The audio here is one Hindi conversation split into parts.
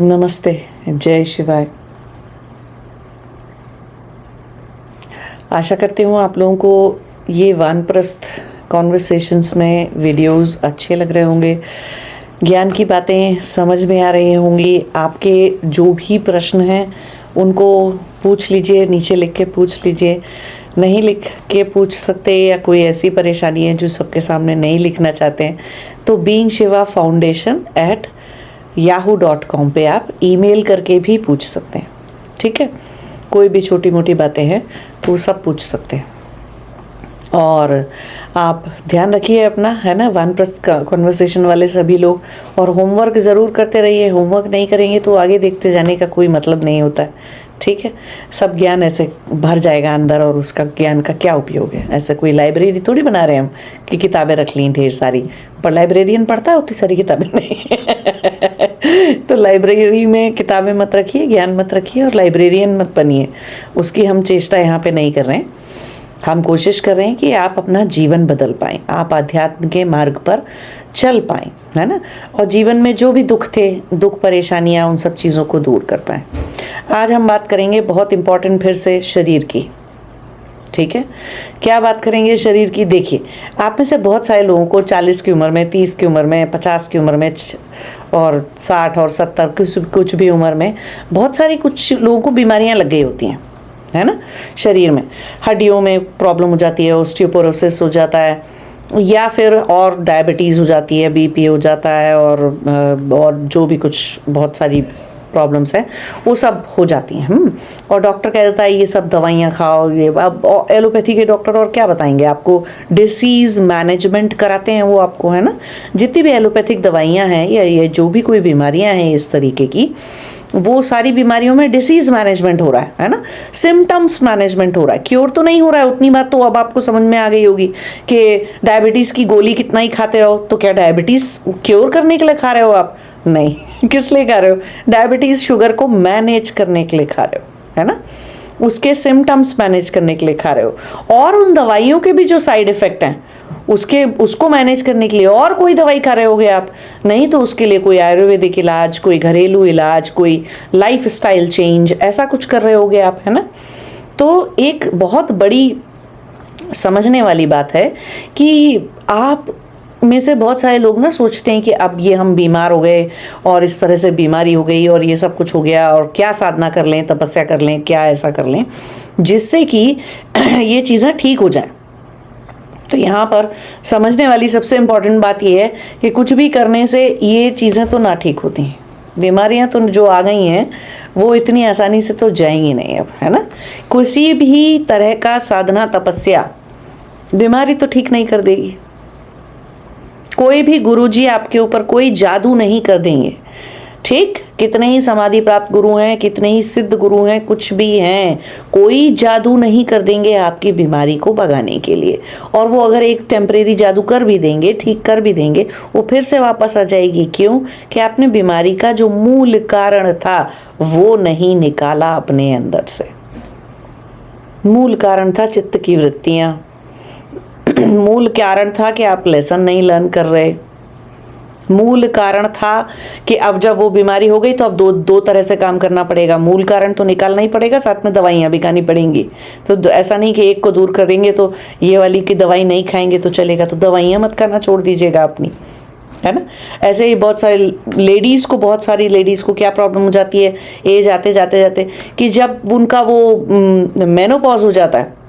नमस्ते, जय शिवाय। आशा करती हूँ आप लोगों को ये वानप्रस्थ कॉन्वर्सेशंस में वीडियोस अच्छे लग रहे होंगे, ज्ञान की बातें समझ में आ रही होंगी। आपके जो भी प्रश्न हैं उनको पूछ लीजिए, नीचे लिख के पूछ लीजिए। नहीं लिख के पूछ सकते या कोई ऐसी परेशानी है जो सबके सामने नहीं लिखना चाहते हैं तो beingShivaFoundation@yahoo.com पे आप ईमेल करके भी पूछ सकते हैं। ठीक है, कोई भी छोटी मोटी बातें हैं तो सब पूछ सकते हैं। और आप ध्यान रखिए अपना, है ना, वानप्रस्थ कॉन्वर्सेशन वाले सभी लोग। और होमवर्क ज़रूर करते रहिए। होमवर्क नहीं करेंगे तो आगे देखते जाने का कोई मतलब नहीं होता है। ठीक है, सब ज्ञान ऐसे भर जाएगा अंदर और उसका ज्ञान का क्या उपयोग है। ऐसा कोई लाइब्रेरी थोड़ी बना रहे हैं हम कि किताबें रख ली ढेर सारी, पर लाइब्रेरियन पढ़ता है उतनी सारी किताबें नहीं। तो लाइब्रेरी में किताबें मत रखिए, ज्ञान मत रखिए और लाइब्रेरियन मत बनिए। उसकी हम चेष्टा यहाँ पे नहीं कर रहे हैं। हम कोशिश कर रहे हैं कि आप अपना जीवन बदल पाएँ, आप आध्यात्म के मार्ग पर चल पाएँ, है ना, और जीवन में जो भी दुख थे, दुख परेशानियाँ, उन सब चीज़ों को दूर कर पाएँ। आज हम बात करेंगे बहुत इम्पोर्टेंट फिर से शरीर की। ठीक है, क्या बात करेंगे शरीर की? देखिए, आप में से बहुत सारे लोगों को 40 की उम्र में, 30 की उम्र में, 50 की उम्र में और 60 और 70 कुछ भी उम्र में बहुत सारी कुछ लोगों को बीमारियां लग गई होती हैं, है ना। शरीर में हड्डियों में प्रॉब्लम हो जाती है, ऑस्टियोपोरोसिस हो जाता है, या फिर और डायबिटीज़ हो जाती है, बीपी हो जाता है, और जो भी कुछ बहुत सारी प्रॉब्लम्स हैं वो सब हो जाती हैं। और डॉक्टर कह देता है ये सब दवाइयाँ खाओ। ये अब एलोपैथी के डॉक्टर और क्या बताएंगे आपको, डिसीज़ मैनेजमेंट कराते हैं वो आपको, है ना। जितनी भी एलोपैथिक दवाइयाँ हैं या ये जो भी कोई बीमारियाँ हैं इस तरीके की, वो सारी बीमारियों में डिसीज मैनेजमेंट हो रहा है ना, सिम्टम्स मैनेजमेंट हो रहा है। क्योर तो नहीं हो रहा है। उतनी बात तो अब आपको समझ में आ गई होगी कि डायबिटीज़ की गोली कितना ही खाते रहो तो क्या डायबिटीज़ क्योर करने के लिए खा रहे हो आप? नहीं। किस लिए खा रहे हो? डायबिटीज़ शुगर को मैनेज करने के लिए खा रहे हो, है ना, उसके सिम्टम्स मैनेज करने के लिए खा रहे हो। और उन दवाइयों के भी जो साइड इफ़ेक्ट हैं उसको मैनेज करने के लिए और कोई दवाई खा रहे होगे आप? नहीं, तो उसके लिए कोई आयुर्वेदिक इलाज, कोई घरेलू इलाज, कोई लाइफ स्टाइल चेंज, ऐसा कुछ कर रहे होगे आप, है ना। तो एक बहुत बड़ी समझने वाली बात है कि आप में से बहुत सारे लोग ना सोचते हैं कि अब ये हम बीमार हो गए और इस तरह से बीमारी हो गई और ये सब कुछ हो गया और क्या साधना कर लें, तपस्या कर लें, क्या ऐसा कर लें जिससे कि ये चीज़ें ठीक हो जाएं। तो यहाँ पर समझने वाली सबसे इम्पॉर्टेंट बात यह है कि कुछ भी करने से ये चीज़ें तो ना ठीक होती हैं। बीमारियाँ तो जो आ गई हैं वो इतनी आसानी से तो जाएंगी नहीं अब, है ना। किसी भी तरह का साधना तपस्या बीमारी तो ठीक नहीं कर देगी। कोई भी गुरुजी आपके ऊपर कोई जादू नहीं कर देंगे। ठीक, कितने ही समाधि प्राप्त गुरु हैं, कितने ही सिद्ध गुरु हैं, कुछ भी हैं, कोई जादू नहीं कर देंगे आपकी बीमारी को भगाने के लिए। और वो अगर एक टेम्परेरी जादू कर भी देंगे, ठीक कर भी देंगे, वो फिर से वापस आ जाएगी। क्यों? कि आपने बीमारी का जो मूल कारण था वो नहीं निकाला अपने अंदर से। मूल कारण था चित्त की वृत्तियाँ, मूल कारण था कि आप लेसन नहीं लर्न कर रहे, मूल कारण था कि अब जब वो बीमारी हो गई तो अब दो तरह से काम करना पड़ेगा। मूल कारण तो निकालना ही पड़ेगा, साथ में दवाइयाँ भी खानी पड़ेंगी। तो ऐसा नहीं कि एक को दूर करेंगे तो ये वाली की दवाई नहीं खाएंगे तो चलेगा, तो दवाइयाँ मत खाना छोड़ दीजिएगा अपनी, है ना। ऐसे ही बहुत सारी लेडीज़ को क्या प्रॉब्लम हो जाती है एज आते जाते कि जब उनका वो मेनोपॉज हो जाता है,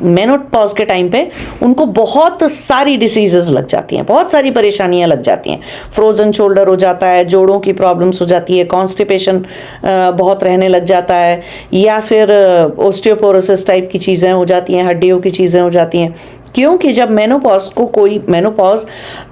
मेनोपॉज के टाइम पे उनको बहुत सारी डिसीजेस लग जाती हैं, बहुत सारी परेशानियां लग जाती हैं। फ्रोजन शोल्डर हो जाता है, जोड़ों की प्रॉब्लम्स हो जाती है, कॉन्स्टिपेशन बहुत रहने लग जाता है, या फिर ऑस्टियोपोरोसिस टाइप की चीज़ें हो जाती हैं, हड्डियों की चीज़ें हो जाती हैं। क्योंकि जब मेनोपॉज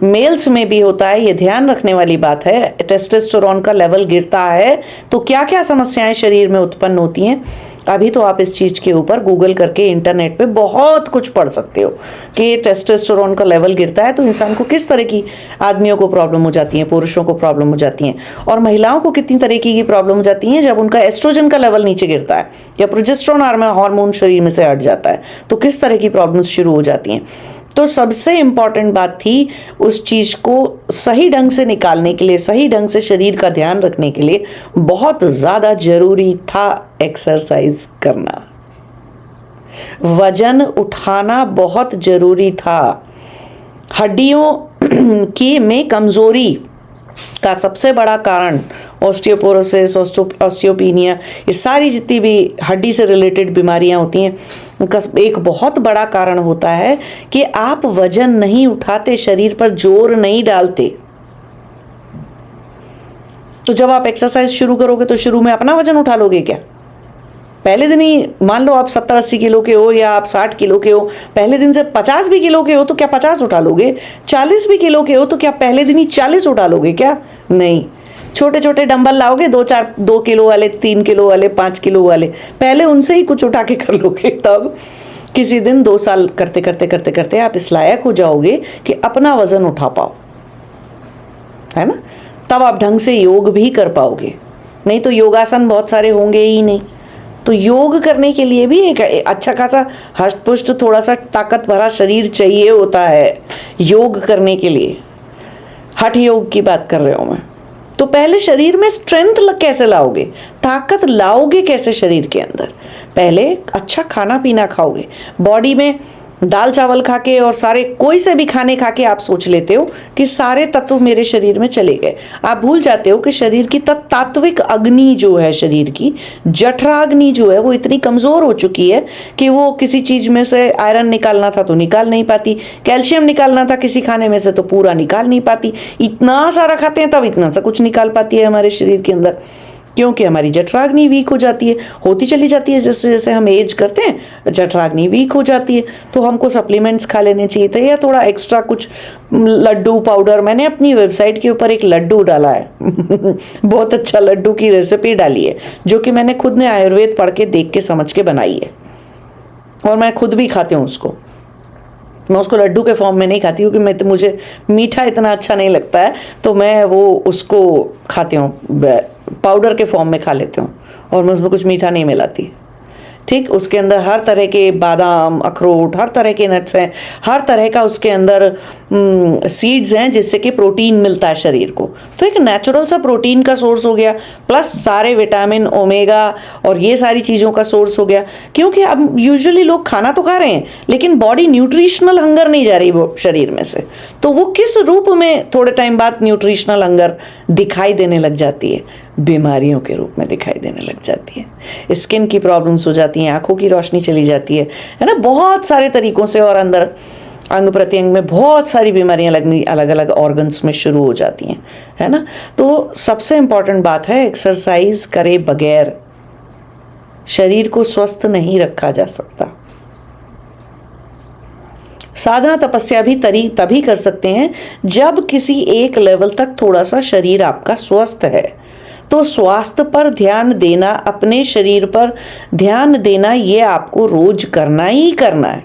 मेल्स में भी होता है, ये ध्यान रखने वाली बात है, टेस्टोस्टेरोन का लेवल गिरता है तो क्या क्या समस्याएं शरीर में उत्पन्न होती हैं। अभी तो आप इस चीज़ के ऊपर गूगल करके इंटरनेट पे बहुत कुछ पढ़ सकते हो कि टेस्टोस्टेरोन का लेवल गिरता है तो इंसान को किस तरह की, आदमियों को प्रॉब्लम हो जाती है, पुरुषों को प्रॉब्लम हो जाती हैं, और महिलाओं को कितनी तरीके की प्रॉब्लम हो जाती हैं जब उनका एस्ट्रोजन का लेवल नीचे गिरता है या प्रोजेस्टेरोन हार्मोन शरीर में से हट जाता है तो किस तरह की प्रॉब्लम्स शुरू हो जाती हैं। तो सबसे इम्पॉर्टेंट बात थी उस चीज़ को सही ढंग से निकालने के लिए, सही ढंग से शरीर का ध्यान रखने के लिए बहुत ज़्यादा जरूरी था एक्सरसाइज करना, वजन उठाना बहुत जरूरी था। हड्डियों की में कमजोरी का सबसे बड़ा कारण ऑस्टियोपोरोसिस, ऑस्टियोपीनिया, ये सारी जितनी भी हड्डी से रिलेटेड बीमारियां होती हैं उनका एक बहुत बड़ा कारण होता है कि आप वजन नहीं उठाते, शरीर पर जोर नहीं डालते। तो जब आप एक्सरसाइज शुरू करोगे तो शुरू में अपना वजन उठा लोगे क्या? पहले दिन ही मान लो आप 70-80 किलो के हो या आप 60 किलो के हो, पहले दिन से 50 भी किलो के हो तो क्या 50 उठा लोगे? 40 भी किलो के हो तो क्या पहले दिन ही 40 उठा लोगे क्या? नहीं, छोटे छोटे डंबल लाओगे, 2 किलो वाले, 3 किलो वाले, 5 किलो वाले, पहले उनसे ही कुछ उठा के कर लोगे। तब किसी दिन 2 साल करते करते करते करते आप इस लायक हो जाओगे कि अपना वजन उठा पाओ, है ना? तब आप ढंग से योग भी कर पाओगे। नहीं तो योगासन बहुत सारे होंगे ही नहीं। तो योग करने के लिए भी एक अच्छा खासा हष्ट-पुष्ट, थोड़ा सा ताकत भरा शरीर चाहिए होता है योग करने के लिए। हठ योग की बात कर रहा हूं मैं। तो पहले शरीर में स्ट्रेंथ कैसे लाओगे, ताकत लाओगे कैसे शरीर के अंदर? पहले अच्छा खाना पीना खाओगे। बॉडी में दाल चावल खा के और सारे कोई से भी खाने खा के आप सोच लेते हो कि सारे तत्व मेरे शरीर में चले गए। आप भूल जाते हो कि शरीर की तात्विक अग्नि जो है, शरीर की जठराग्नि जो है, वो इतनी कमज़ोर हो चुकी है कि वो किसी चीज़ में से आयरन निकालना था तो निकाल नहीं पाती, कैल्शियम निकालना था किसी खाने में से तो पूरा निकाल नहीं पाती। इतना सारा खाते हैं तब इतना सा कुछ निकाल पाती है हमारे शरीर के अंदर, क्योंकि हमारी जठराग्नि वीक हो जाती है, होती चली जाती है। जैसे जैसे हम एज करते हैं जठराग्नि वीक हो जाती है। तो हमको सप्लीमेंट्स खा लेने चाहिए थे या थोड़ा एक्स्ट्रा कुछ लड्डू पाउडर। मैंने अपनी वेबसाइट के ऊपर एक लड्डू डाला है बहुत अच्छा लड्डू की रेसिपी डाली है, जो कि मैंने खुद ने आयुर्वेद पढ़ के देख के समझ के बनाई है, और मैं खुद भी खाती हूँ उसको। मैं उसको लड्डू के फॉर्म में नहीं खाती क्योंकि मुझे मीठा इतना अच्छा नहीं लगता है, तो मैं वो उसको खाती हूँ, पाउडर के फॉर्म में खा लेती हूँ, और मैं उसमें कुछ मीठा नहीं मिलाती। ठीक, उसके अंदर हर तरह के बादाम, अखरोट, हर तरह के नट्स हैं, हर तरह का उसके अंदर सीड्स हैं, जिससे कि प्रोटीन मिलता है शरीर को। तो एक नेचुरल सा प्रोटीन का सोर्स हो गया, प्लस सारे विटामिन, ओमेगा और ये सारी चीज़ों का सोर्स हो गया। क्योंकि अब यूजुअली लोग खाना तो खा रहे हैं लेकिन बॉडी न्यूट्रिशनल हंगर नहीं जा रही वो शरीर में से, तो वो किस रूप में थोड़े टाइम बाद न्यूट्रिशनल हंगर दिखाई देने लग जाती है? बीमारियों के रूप में दिखाई देने लग जाती है। स्किन की प्रॉब्लम्स हो जाती हैं, आंखों की रोशनी चली जाती है ना, बहुत सारे तरीकों से, और अंदर अंग प्रत्यंग में बहुत सारी बीमारियां लगनी अलग अलग ऑर्गन्स में शुरू हो जाती हैं, है ना। तो सबसे इम्पॉर्टेंट बात है, एक्सरसाइज करे बगैर शरीर को स्वस्थ नहीं रखा जा सकता। साधना तपस्या भी तभी कर सकते हैं जब किसी एक लेवल तक थोड़ा सा शरीर आपका स्वस्थ है। तो स्वास्थ्य पर ध्यान देना, अपने शरीर पर ध्यान देना, ये आपको रोज करना ही करना है।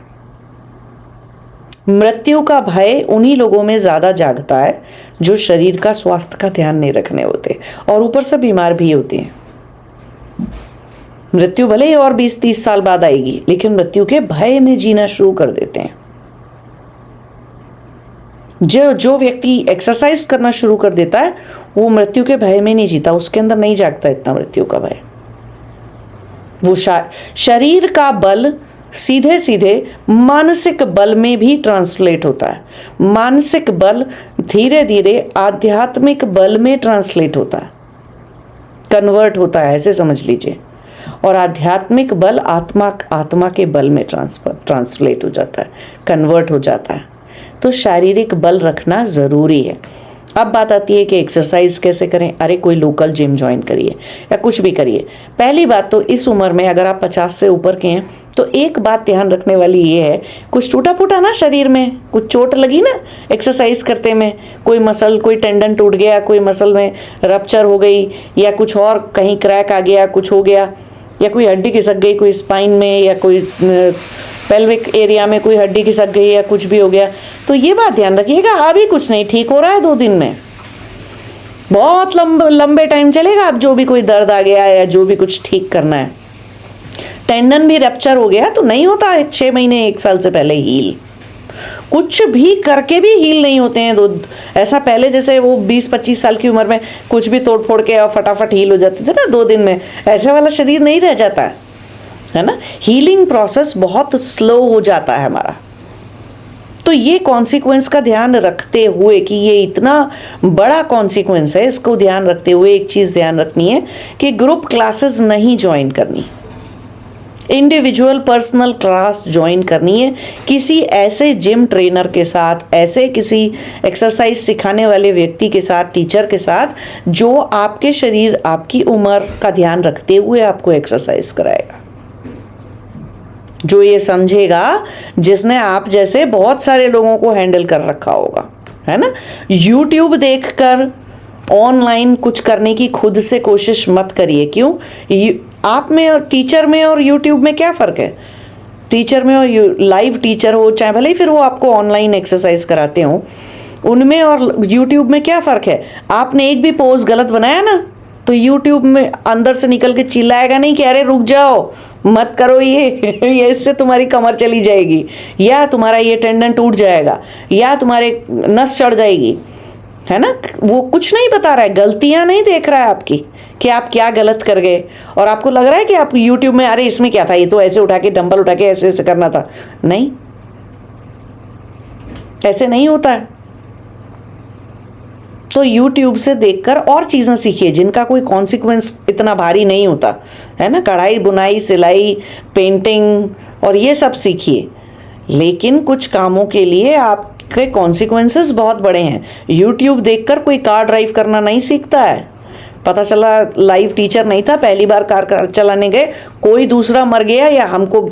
मृत्यु का भय उन्हीं लोगों में ज्यादा जागता है जो शरीर का स्वास्थ्य का ध्यान नहीं रखने होते और ऊपर से बीमार भी होते हैं। मृत्यु भले ही और 20-30 साल बाद आएगी, लेकिन मृत्यु के भय में जीना शुरू कर देते हैं। जो व्यक्ति एक्सरसाइज करना शुरू कर देता है वो मृत्यु के भय में नहीं जीता, उसके अंदर नहीं जागता इतना मृत्यु का भय। वो शरीर का बल सीधे सीधे मानसिक बल में भी ट्रांसलेट होता है। मानसिक बल धीरे धीरे आध्यात्मिक बल में ट्रांसलेट होता है, कन्वर्ट होता है, ऐसे समझ लीजिए। और आध्यात्मिक बल आत्मा के बल में ट्रांसलेट हो जाता है, कन्वर्ट हो जाता है। तो शारीरिक बल रखना ज़रूरी है। अब बात आती है कि एक्सरसाइज कैसे करें। अरे कोई लोकल जिम ज्वाइन करिए या कुछ भी करिए। पहली बात तो इस उम्र में अगर आप 50 से ऊपर के हैं तो एक बात ध्यान रखने वाली ये है, कुछ टूटा फूटा ना शरीर में, कुछ चोट लगी ना एक्सरसाइज करते में, कोई मसल, कोई टेंडन टूट गया, कोई मसल में रप्चर हो गई, या कुछ और कहीं क्रैक आ गया, कुछ हो गया, या कोई हड्डी खिसक गई, कोई स्पाइन में या कोई पेल्विक एरिया में कोई हड्डी खिसक गई या कुछ भी हो गया, तो ये बात ध्यान रखिएगा, अभी कुछ नहीं ठीक हो रहा है 2 दिन में, बहुत लंबे टाइम चलेगा। अब जो भी कोई दर्द आ गया या जो भी कुछ ठीक करना है, टेंडन भी रप्चर हो गया तो नहीं होता 6 महीने 1 साल से पहले हील। कुछ भी करके भी हील नहीं होते हैं। दो ऐसा पहले जैसे वो 20-25 साल की उम्र में कुछ भी तोड़ फोड़ के और फटाफट हील हो जाते थे ना 2 दिन में, ऐसे वाला शरीर नहीं रह जाता है ना। हीलिंग प्रोसेस बहुत स्लो हो जाता है हमारा। तो ये कॉन्सिक्वेंस का ध्यान रखते हुए कि ये इतना बड़ा कॉन्सिक्वेंस है, इसको ध्यान रखते हुए एक चीज़ ध्यान रखनी है कि ग्रुप क्लासेस नहीं ज्वाइन करनी, इंडिविजुअल पर्सनल क्लास ज्वाइन करनी है किसी ऐसे जिम ट्रेनर के साथ, ऐसे किसी एक्सरसाइज सिखाने वाले व्यक्ति के साथ, टीचर के साथ, जो आपके शरीर आपकी उम्र का ध्यान रखते हुए आपको एक्सरसाइज कराएगा, जो ये समझेगा, जिसने आप जैसे बहुत सारे लोगों को हैंडल कर रखा होगा, है ना। यूट्यूब देखकर ऑनलाइन कुछ करने की खुद से कोशिश मत करिए। क्यों? आप में और टीचर में और यूट्यूब में क्या फ़र्क है? टीचर में और लाइव टीचर हो, चाहे भले ही फिर वो आपको ऑनलाइन एक्सरसाइज कराते हो, उनमें और यूट्यूब में क्या फ़र्क है? आपने एक भी पोज गलत बनाया ना, तो यूट्यूब में अंदर से निकल के चिल्लाएगा नहीं कि अरे रुक जाओ, मत करो ये इससे तुम्हारी कमर चली जाएगी, या तुम्हारा ये टेंडन टूट जाएगा, या तुम्हारे नस चढ़ जाएगी, है ना। वो कुछ नहीं बता रहा है, गलतियां नहीं देख रहा है आपकी कि आप क्या गलत कर गए, और आपको लग रहा है कि आप यूट्यूब में अरे इसमें क्या था, ये तो ऐसे उठा के डंबल उठा के ऐसे ऐसे करना था। नहीं, ऐसे नहीं होता है। तो यूट्यूब से देखकर और चीज़ें सीखिए जिनका कोई कॉन्सिक्वेंस इतना भारी नहीं होता, है ना। कढ़ाई, बुनाई, सिलाई, पेंटिंग और ये सब सीखिए, लेकिन कुछ कामों के लिए आपके कॉन्सिक्वेंसेस बहुत बड़े हैं। यूट्यूब देखकर कोई कार ड्राइव करना नहीं सीखता है। पता चला लाइव टीचर नहीं था, पहली बार कार चलाने गए, कोई दूसरा मर गया या हमको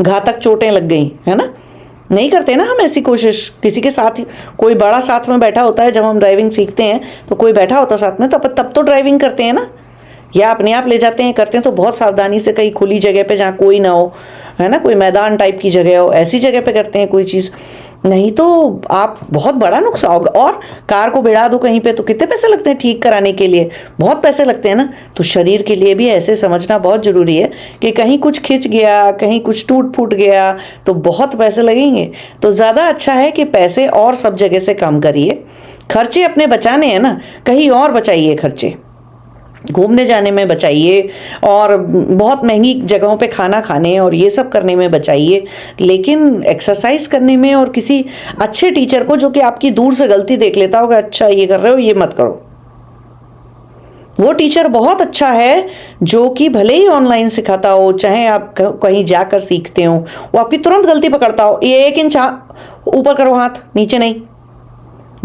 घातक चोटें लग गई, है ना। नहीं करते ना हम ऐसी कोशिश। किसी के साथ कोई बड़ा साथ में बैठा होता है, जब हम ड्राइविंग सीखते हैं तो कोई बैठा होता साथ में, तब तो ड्राइविंग करते हैं ना, या अपने आप ले जाते हैं, करते हैं तो बहुत सावधानी से, कहीं खुली जगह पे जहाँ कोई ना हो, है ना, कोई मैदान टाइप की जगह हो, ऐसी जगह पे करते हैं कोई चीज़। नहीं तो आप बहुत बड़ा नुकसान होगा। और कार को भिड़ा दो कहीं पे तो कितने पैसे लगते हैं ठीक कराने के लिए, बहुत पैसे लगते हैं ना। तो शरीर के लिए भी ऐसे समझना बहुत ज़रूरी है कि कहीं कुछ खिंच गया, कहीं कुछ टूट फूट गया तो बहुत पैसे लगेंगे। तो ज़्यादा अच्छा है कि पैसे और सब जगह से कम करिए। खर्चे अपने बचाने हैं ना, कहीं और बचाइए खर्चे, घूमने जाने में बचाइए, और बहुत महंगी जगहों पे खाना खाने और ये सब करने में बचाइए, लेकिन एक्सरसाइज करने में और किसी अच्छे टीचर को, जो कि आपकी दूर से गलती देख लेता होगा, अच्छा ये कर रहे हो, ये मत करो। वो टीचर बहुत अच्छा है जो कि भले ही ऑनलाइन सिखाता हो, चाहे आप कहीं जाकर सीखते हो, वो आपकी तुरंत गलती पकड़ता हो, ये 1 इंच ऊपर करो, हाथ नीचे नहीं,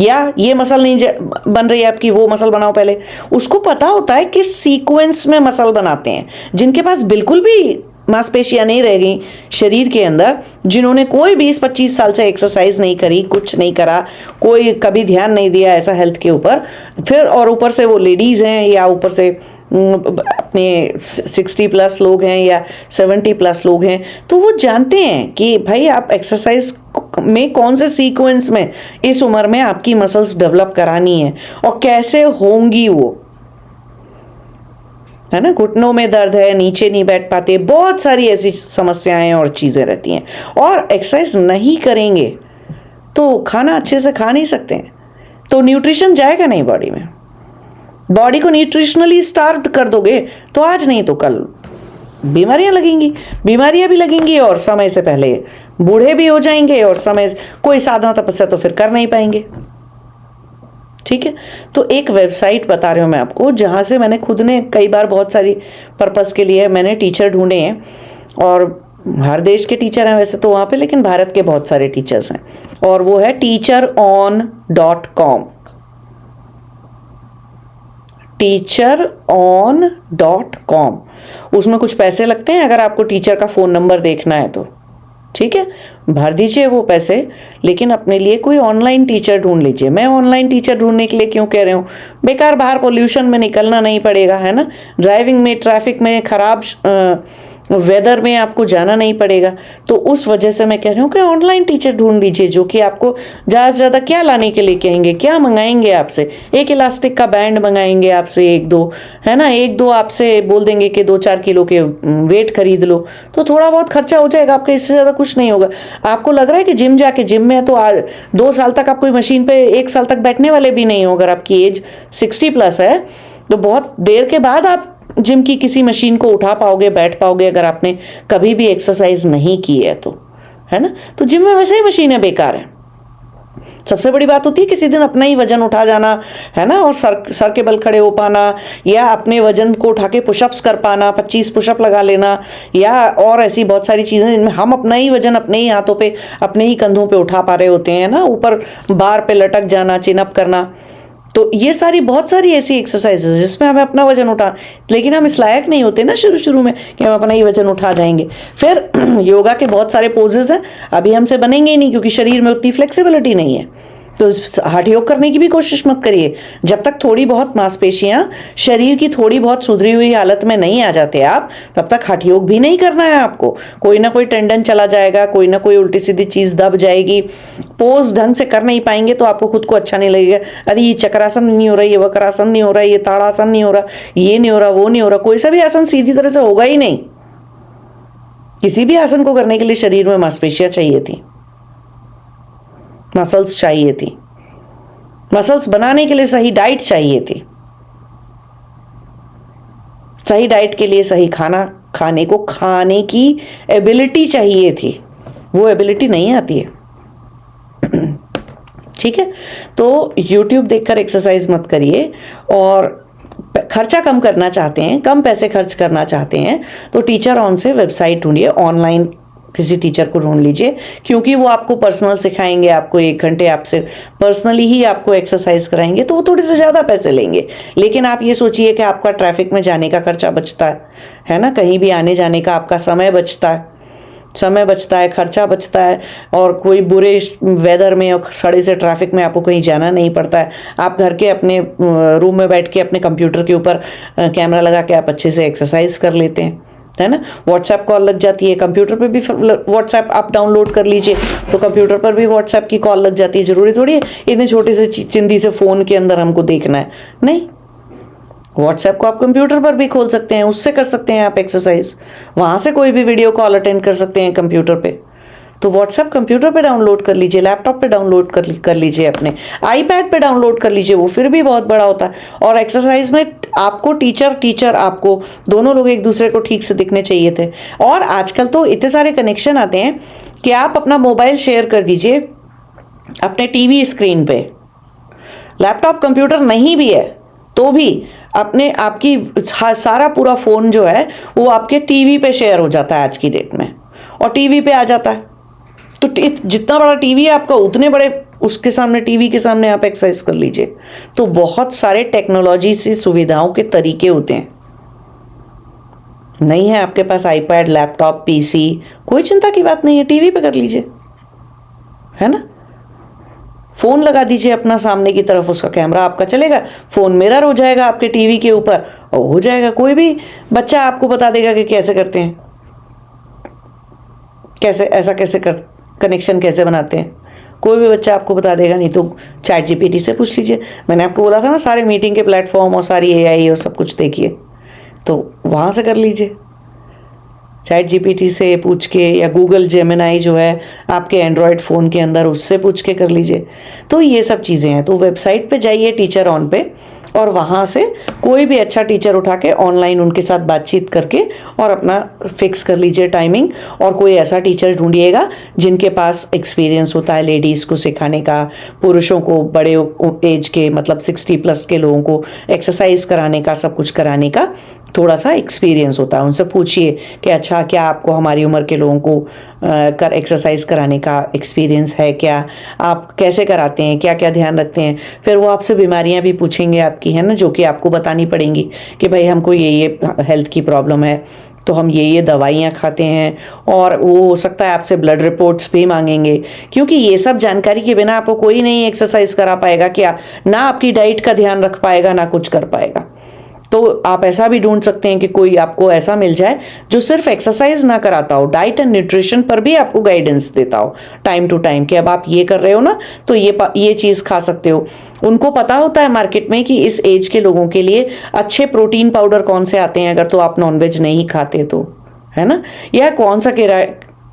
या ये मसल नहीं बन रही है आपकी, वो मसल बनाओ पहले। उसको पता होता है किस सीक्वेंस में मसल बनाते हैं। जिनके पास बिल्कुल भी मांसपेशियां नहीं रह गई शरीर के अंदर, जिन्होंने कोई 20-25 साल से एक्सरसाइज नहीं करी, कुछ नहीं करा, कोई कभी ध्यान नहीं दिया ऐसा हेल्थ के ऊपर, फिर और ऊपर से वो लेडीज़ हैं, या ऊपर से अपने 60+ लोग हैं या 70+ लोग हैं, तो वो जानते हैं कि भाई आप एक्सरसाइज में कौन से सीक्वेंस में इस उम्र में आपकी मसल्स डेवलप करानी है और कैसे होंगी वो, है ना। घुटनों में दर्द है, नीचे नहीं बैठ पाते, बहुत सारी ऐसी समस्याएं और चीज़ें रहती हैं। और एक्सरसाइज नहीं करेंगे तो खाना अच्छे से खा नहीं सकते हैं, तो न्यूट्रिशन जाएगा नहीं बॉडी में। बॉडी को न्यूट्रिशनली स्टार्व कर दोगे तो आज नहीं तो कल बीमारियां लगेंगी, बीमारियां भी लगेंगी, और समय से पहले बूढ़े भी हो जाएंगे, और समय कोई साधना तपस्या तो फिर कर नहीं पाएंगे। ठीक है। तो एक वेबसाइट बता रही हूँ मैं आपको, जहाँ से मैंने खुद ने कई बार बहुत सारी पर्पज़ के लिए मैंने टीचर ढूंढे हैं, और हर देश के टीचर हैं वैसे तो वहाँ पे, लेकिन भारत के बहुत सारे टीचर्स हैं, और वो है teacheron.com। teacheron.com। उसमें कुछ पैसे लगते हैं अगर आपको टीचर का फ़ोन नंबर देखना है तो, ठीक है, भर दीजिए वो पैसे, लेकिन अपने लिए कोई ऑनलाइन टीचर ढूंढ लीजिए। मैं ऑनलाइन टीचर ढूंढने के लिए क्यों कह रही हूँ, बेकार बाहर पोल्यूशन में निकलना नहीं पड़ेगा, है ना। ड्राइविंग में, ट्रैफिक में, ख़राब वेदर में आपको जाना नहीं पड़ेगा। तो उस वजह से मैं कह रही हूँ कि ऑनलाइन टीचर ढूंढ लीजिए जो कि आपको ज़्यादा से ज़्यादा क्या लाने के लेके आएंगे, क्या मंगाएंगे आपसे, एक इलास्टिक का बैंड मंगाएंगे आपसे, एक दो, है ना, एक दो आपसे बोल देंगे कि 2-4 किलो के वेट खरीद लो, तो थोड़ा बहुत खर्चा हो जाएगा आपका, इससे ज़्यादा कुछ नहीं होगा। आपको लग रहा है कि जिम जाके, जिम में तो 2 साल तक आप कोई मशीन पे 1 साल तक बैठने वाले भी नहीं हो। अगर आपकी एज 60+ है तो बहुत देर के बाद आप जिम की किसी मशीन को उठा पाओगे, बैठ पाओगे, अगर आपने कभी भी एक्सरसाइज नहीं की है तो, है ना। तो जिम में वैसे ही मशीनें बेकार है। सबसे बड़ी बात होती है किसी दिन अपना ही वजन उठा जाना, है ना, और सर के बल खड़े हो पाना, या अपने वजन को उठा के पुशअप्स कर पाना, 25 पुशअप लगा लेना, या और ऐसी बहुत सारी चीज़ें जिनमें हम अपना ही वजन अपने ही हाथों पे, अपने ही कंधों पे उठा पा रहे होते हैं ना, ऊपर बार पे लटक जाना, चिनअप करना। तो ये सारी बहुत सारी ऐसी एक्सरसाइजेज जिसमें हमें अपना वजन उठा, लेकिन हम इस लायक नहीं होते ना शुरू शुरू में कि हम अपना ही वजन उठा जाएंगे। फिर योगा के बहुत सारे पोजेज हैं, अभी हमसे बनेंगे ही नहीं क्योंकि शरीर में उतनी फ्लेक्सिबिलिटी नहीं है। तो हठ योग करने की भी कोशिश मत करिए जब तक थोड़ी बहुत मांसपेशियां शरीर की थोड़ी बहुत सुधरी हुई हालत में नहीं आ जाते आप, तब तक हठ योग भी नहीं करना है आपको। कोई ना कोई टेंडन चला जाएगा, कोई ना कोई उल्टी सीधी चीज दब जाएगी, पोज ढंग से कर नहीं पाएंगे तो आपको खुद को अच्छा नहीं लगेगा। अरे ये चक्रासन नहीं हो रहा, ये वक्रासन नहीं हो रहा, ये ताड़ासन नहीं हो रहा, ये नहीं हो रहा, वो नहीं हो रहा, कोई सा भी आसन सीधी तरह से होगा ही नहीं। किसी भी आसन को करने के लिए शरीर में मांसपेशियां चाहिए थी, मसल्स चाहिए थी, मसल्स बनाने के लिए सही डाइट चाहिए थी, सही डाइट के लिए सही खाना खाने को खाने की एबिलिटी चाहिए थी, वो एबिलिटी नहीं आती है। ठीक है, तो YouTube देखकर एक्सरसाइज मत करिए। और खर्चा कम करना चाहते हैं, कम पैसे खर्च करना चाहते हैं तो टीचर ऑन से वेबसाइट ढूंढिए, ऑनलाइन किसी टीचर को ढूंढ लीजिए, क्योंकि वो आपको पर्सनल सिखाएंगे, आपको 1 घंटे आपसे पर्सनली ही आपको एक्सरसाइज कराएंगे, तो वो थोड़े से ज़्यादा पैसे लेंगे। लेकिन आप ये सोचिए कि आपका ट्रैफिक में जाने का खर्चा बचता है ना, कहीं भी आने जाने का आपका समय बचता है, खर्चा बचता है, और कोई बुरे वेदर में और सड़े से ट्रैफिक में आपको कहीं जाना नहीं पड़ता है। आप घर के अपने रूम में बैठ के अपने कंप्यूटर के ऊपर कैमरा लगा के आप अच्छे से एक्सरसाइज कर लेते हैं, है ना। व्हाट्सएप कॉल लग जाती है, कंप्यूटर पे भी व्हाट्सएप आप डाउनलोड कर लीजिए तो कंप्यूटर पर भी व्हाट्सएप की कॉल लग जाती है। जरूरी थोड़ी है इतने छोटे से चिंदी से फ़ोन के अंदर हमको देखना है, नहीं। व्हाट्सएप को आप कंप्यूटर पर भी खोल सकते हैं, उससे कर सकते हैं आप एक्सरसाइज, वहाँ से कोई भी वीडियो कॉल अटेंड कर सकते हैं कंप्यूटर पे। तो व्हाट्सएप कंप्यूटर पे डाउनलोड कर लीजिए, लैपटॉप पे डाउनलोड कर लीजिए, अपने आईपैड पे डाउनलोड कर लीजिए, वो फिर भी बहुत बड़ा होता है। और एक्सरसाइज में आपको टीचर आपको दोनों लोग एक दूसरे को ठीक से दिखने चाहिए थे। और आजकल तो इतने सारे कनेक्शन आते हैं कि आप अपना मोबाइल शेयर कर दीजिए अपने टीवी स्क्रीन पे, लैपटॉप कंप्यूटर नहीं भी है तो भी अपने आपकी सारा पूरा फ़ोन जो है वो आपके टीवी पे शेयर हो जाता है आज की डेट में, और टीवी पे आ जाता है। तो जितना बड़ा टीवी है आपका, उतने बड़े उसके सामने, टीवी के सामने आप एक्सरसाइज कर लीजिए। तो बहुत सारे टेक्नोलॉजी से सुविधाओं के तरीके होते हैं। नहीं है आपके पास आईपैड, लैपटॉप, पीसी, कोई चिंता की बात नहीं है, टीवी पे कर लीजिए, है ना। फ़ोन लगा दीजिए अपना सामने की तरफ, उसका कैमरा आपका चलेगा, फ़ोन मिरर हो जाएगा आपके टीवी के ऊपर, और हो जाएगा। कोई भी बच्चा आपको बता देगा कि कैसे करते हैं, कैसे कनेक्शन कैसे बनाते हैं, कोई भी बच्चा आपको बता देगा। नहीं तो चैट जीपीटी से पूछ लीजिए, मैंने आपको बोला था ना, सारे मीटिंग के प्लेटफॉर्म और सारी एआई और सब कुछ देखिए, तो वहाँ से कर लीजिए, चैट जीपीटी से पूछ के, या गूगल जेमिनाई जो है आपके एंड्रॉयड फ़ोन के अंदर, उससे पूछ के कर लीजिए। तो ये सब चीज़ें हैं। तो वेबसाइट पे जाइए टीचर ऑन पे, और वहाँ से कोई भी अच्छा टीचर उठा के ऑनलाइन उनके साथ बातचीत करके और अपना फिक्स कर लीजिए टाइमिंग। और कोई ऐसा टीचर ढूंढिएगा जिनके पास एक्सपीरियंस होता है लेडीज़ को सिखाने का, पुरुषों को, बड़े एज के मतलब 60+ के लोगों को एक्सरसाइज कराने का, सब कुछ कराने का थोड़ा सा एक्सपीरियंस होता है। उनसे पूछिए कि अच्छा क्या आपको हमारी उम्र के लोगों को एक्सरसाइज कराने का एक्सपीरियंस है क्या, आप कैसे कराते हैं, क्या क्या ध्यान रखते हैं। फिर वो आपसे बीमारियां भी पूछेंगे आपकी, है ना, जो कि आपको बतानी पड़ेंगी कि भाई हमको ये हेल्थ की प्रॉब्लम है, तो हम ये दवाइयाँ खाते हैं। और वो हो सकता है आपसे ब्लड रिपोर्ट्स भी मांगेंगे, क्योंकि ये सब जानकारी के बिना आपको कोई नहीं एक्सरसाइज करा पाएगा, क्या ना आपकी डाइट का ध्यान रख पाएगा, ना कुछ कर पाएगा। तो आप ऐसा भी ढूंढ सकते हैं कि कोई आपको ऐसा मिल जाए जो सिर्फ एक्सरसाइज ना कराता हो, डाइट एंड न्यूट्रिशन पर भी आपको गाइडेंस देता हो टाइम टू टाइम कि अब आप ये कर रहे हो ना तो ये चीज़ खा सकते हो। उनको पता होता है मार्केट में कि इस एज के लोगों के लिए अच्छे प्रोटीन पाउडर कौन से आते हैं अगर तो आप नॉनवेज नहीं खाते तो, है ना, या कौन सा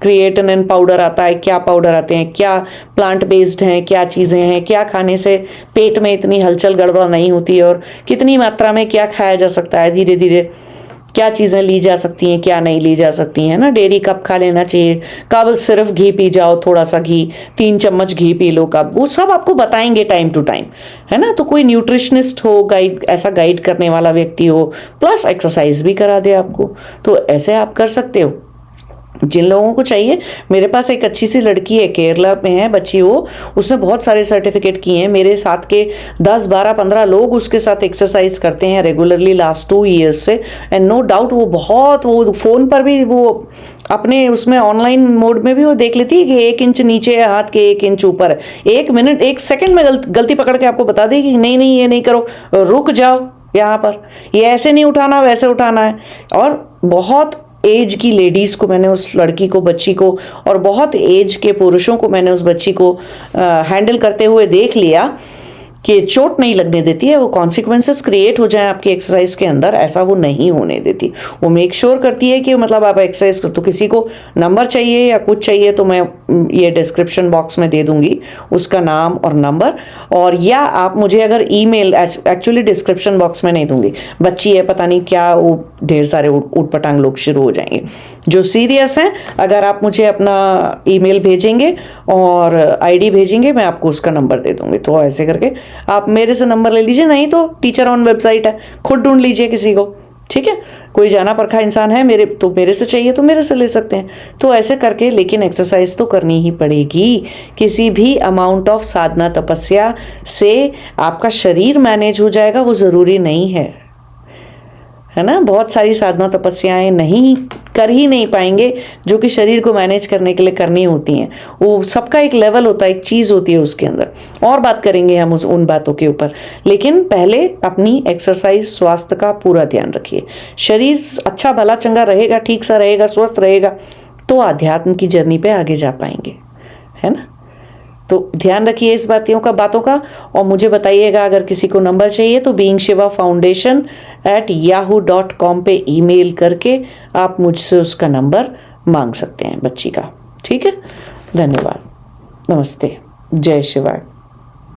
क्रिएटिनिन पाउडर आता है, क्या पाउडर आते हैं, क्या प्लांट बेस्ड हैं, क्या चीज़ें हैं, क्या खाने से पेट में इतनी हलचल गड़बड़ नहीं होती और कितनी मात्रा में क्या खाया जा सकता है, धीरे धीरे क्या चीज़ें ली जा सकती हैं, क्या नहीं ली जा सकती हैं ना। डेयरी कब खा लेना चाहिए, कब सिर्फ घी पी जाओ, थोड़ा सा घी, 3 चम्मच घी पी लो कब, वो सब आपको बताएंगे टाइम टू टाइम, है ना। तो कोई न्यूट्रिशनिस्ट हो, ऐसा गाइड करने वाला व्यक्ति हो, प्लस एक्सरसाइज भी करा दे आपको, तो ऐसे आप कर सकते हो। जिन लोगों को चाहिए, मेरे पास एक अच्छी सी लड़की है, केरला में है बच्ची, वो उसने बहुत सारे सर्टिफिकेट किए हैं, मेरे साथ के 10 12 15 लोग उसके साथ एक्सरसाइज करते हैं रेगुलरली लास्ट 2 ईयर्स से। एंड नो डाउट वो फ़ोन पर भी वो अपने उसमें ऑनलाइन मोड में भी वो देख लेती है कि 1 इंच नीचे है हाथ के, 1 इंच ऊपर है, 1 मिनट 1 सेकंड में गलती पकड़ के आपको बता देगी कि नहीं नहीं ये नहीं करो, रुक जाओ, यहाँ पर ये ऐसे नहीं उठाना, वैसे उठाना है। और बहुत एज की लेडीज़ को मैंने, उस लड़की को, बच्ची को, और बहुत एज के पुरुषों को मैंने उस बच्ची को हैंडल करते हुए देख लिया कि चोट नहीं लगने देती है। वो कॉन्सिक्वेंसेस क्रिएट हो जाए आपकी एक्सरसाइज के अंदर, ऐसा वो नहीं होने देती। वो मेक श्योर करती है कि मतलब आप एक्सरसाइज कर, तो किसी को नंबर चाहिए या कुछ चाहिए तो मैं ये डिस्क्रिप्शन बॉक्स में दे दूंगी उसका नाम और नंबर, और या आप मुझे अगर ईमेल, एक्चुअली डिस्क्रिप्शन बॉक्स में नहीं दूंगी, बच्ची है पता नहीं क्या, वो ढेर सारे ऊटपटांग लोग शुरू हो जाएंगे। जो सीरियस हैं, अगर आप मुझे अपना ईमेल भेजेंगे और आईडी भेजेंगे, मैं आपको उसका नंबर दे दूंगी। तो ऐसे करके आप मेरे से नंबर ले लीजिए, नहीं तो टीचर ऑन वेबसाइट है, खुद ढूंढ लीजिए किसी को, ठीक है। कोई जाना परखा इंसान है, मेरे से चाहिए तो मेरे से ले सकते हैं। तो ऐसे करके, लेकिन एक्सरसाइज तो करनी ही पड़ेगी। किसी भी अमाउंट ऑफ साधना तपस्या से आपका शरीर मैनेज हो जाएगा वो ज़रूरी नहीं है ना। बहुत सारी साधना तपस्याएं कर ही नहीं पाएंगे जो कि शरीर को मैनेज करने के लिए करनी होती हैं। वो सबका एक लेवल होता है, एक चीज़ होती है उसके अंदर, और बात करेंगे हम उन बातों के ऊपर। लेकिन पहले अपनी एक्सरसाइज, स्वास्थ्य का पूरा ध्यान रखिए। शरीर अच्छा भला चंगा रहेगा, ठीक सा रहेगा, स्वस्थ रहेगा, तो आध्यात्म की जर्नी पे आगे जा पाएंगे, है ना। तो ध्यान रखिए इस बातों का, और मुझे बताइएगा अगर किसी को नंबर चाहिए तो beingShivaFoundation@yahoo.com पे ईमेल करके आप मुझसे उसका नंबर मांग सकते हैं बच्ची का, ठीक है। धन्यवाद, नमस्ते, जय शिवाय।